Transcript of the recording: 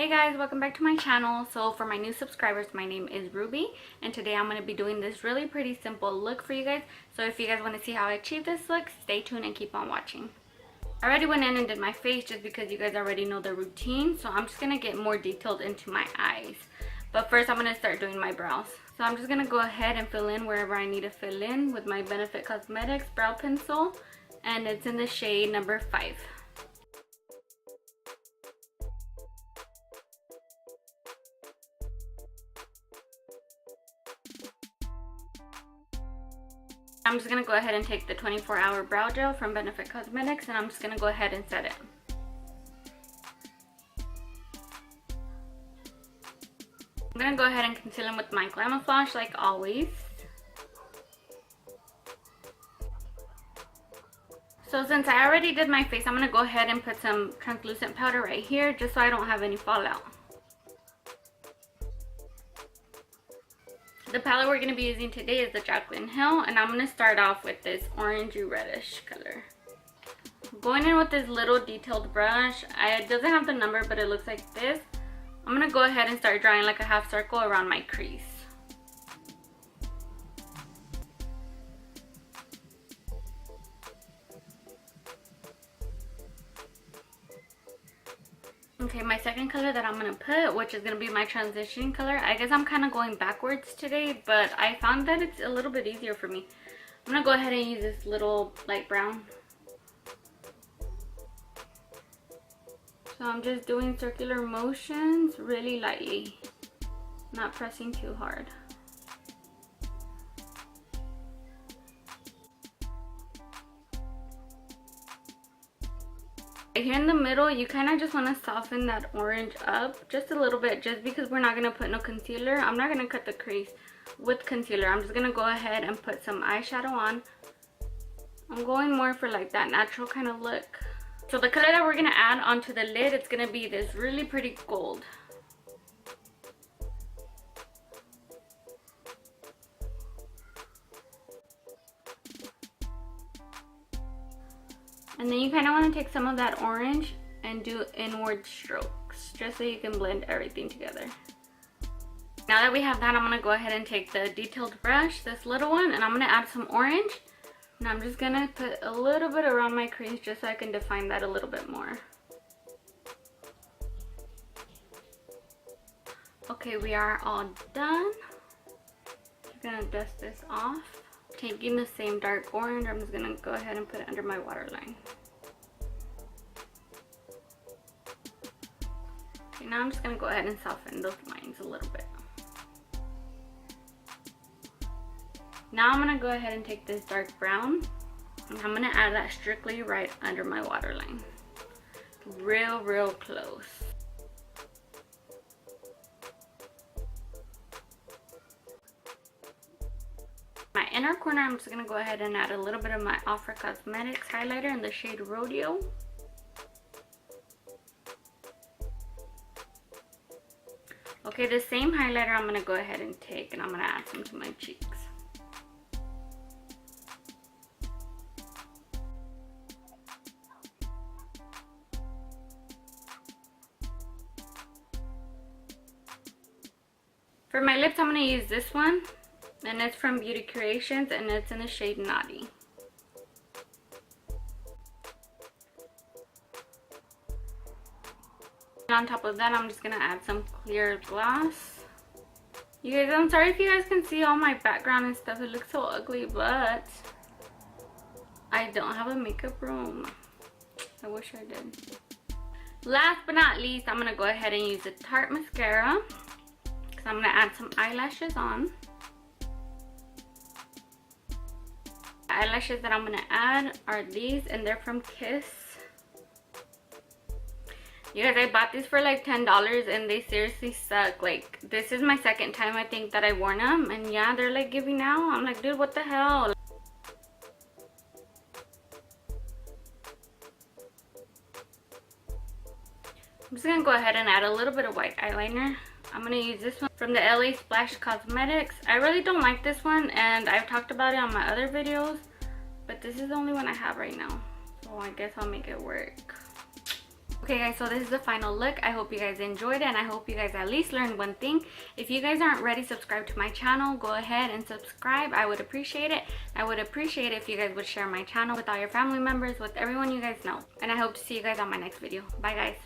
Hey guys, welcome back to my channel. So for my new subscribers, my name is Ruby and today I'm going to be doing this really pretty simple look for you guys. So if you guys want to see how I achieve this look, stay tuned and keep on watching. I already went in and did my face just because you guys already know the routine, so I'm just going to get more detailed into my eyes. But first I'm going to start doing my brows. So I'm just going to go ahead and fill in wherever I need to fill in with my Benefit Cosmetics brow pencil, and it's in the shade number 5. I'm just going to go ahead and take the 24-hour brow gel from Benefit Cosmetics and I'm just going to go ahead and set it. I'm going to go ahead and conceal them with my Glamouflage like always. So since I already did my face, I'm going to go ahead and put some translucent powder right here just so I don't have any fallout. The palette we're going to be using today is the Jaclyn Hill, and I'm going to start off with this orangey reddish color. Going in with this little detailed brush. It doesn't have the number, but it looks like this. I'm going to go ahead and start drawing like a half circle around my crease. Okay, my second color that I'm going to put, which is going to be my transition color. I guess I'm kind of going backwards today, but I found that it's a little bit easier for me. I'm going to go ahead and use this little light brown. So I'm just doing circular motions really lightly, not pressing too hard. Here in the middle, you kind of just want to soften that orange up just a little bit, just because we're not going to put no concealer. I'm not going to cut the crease with concealer. I'm just going to go ahead and put some eyeshadow on. I'm going more for like that natural kind of look. So the color that we're going to add onto the lid, it's going to be this really pretty gold. And then you kind of want to take some of that orange and do inward strokes just so you can blend everything together. Now that we have that, I'm going to go ahead and take the detailed brush, this little one, and I'm going to add some orange. And I'm just going to put a little bit around my crease just so I can define that a little bit more. Okay, we are all done. I'm going to dust this off. Taking the same dark orange, I'm just going to go ahead and put it under my waterline. Okay, now I'm just going to go ahead and soften those lines a little bit. Now I'm going to go ahead and take this dark brown and I'm going to add that strictly right under my waterline. Real close. My inner corner, I'm just going to go ahead and add a little bit of my Ofra Cosmetics highlighter in the shade Rodeo. Okay, the same highlighter I'm going to go ahead and take and I'm going to add some to my cheeks. For my lips, I'm going to use this one. And it's from Beautycreautions and it's in the shade Naughty. And on top of that, I'm just going to add some clear gloss. You guys, I'm sorry if you guys can see all my background and stuff. It looks so ugly, but I don't have a makeup room. I wish I did. Last but not least, I'm going to go ahead and use the Tarte mascara. Because I'm going to add some eyelashes on. Eyelashes that I'm going to add are these, and they're from Kiss. You guys, I bought these for like $10 and they seriously suck. Like, this is my second time I think that I worn them, and yeah, they're like giving out. I'm like, dude, what the hell? I'm just gonna go ahead and add a little bit of white eyeliner. I'm gonna use this one from the LA Splash Cosmetics. I really don't like this one, and I've talked about it on my other videos, but this is the only one I have right now, so I guess I'll make it work. Okay guys, so this is the final look. I hope you guys enjoyed it, and I hope you guys at least learned one thing. If you guys aren't already subscribed to my channel, go ahead and subscribe. I would appreciate it. I would appreciate it if you guys would share my channel with all your family members, with everyone you guys know. And I hope to see you guys on my next video. Bye guys.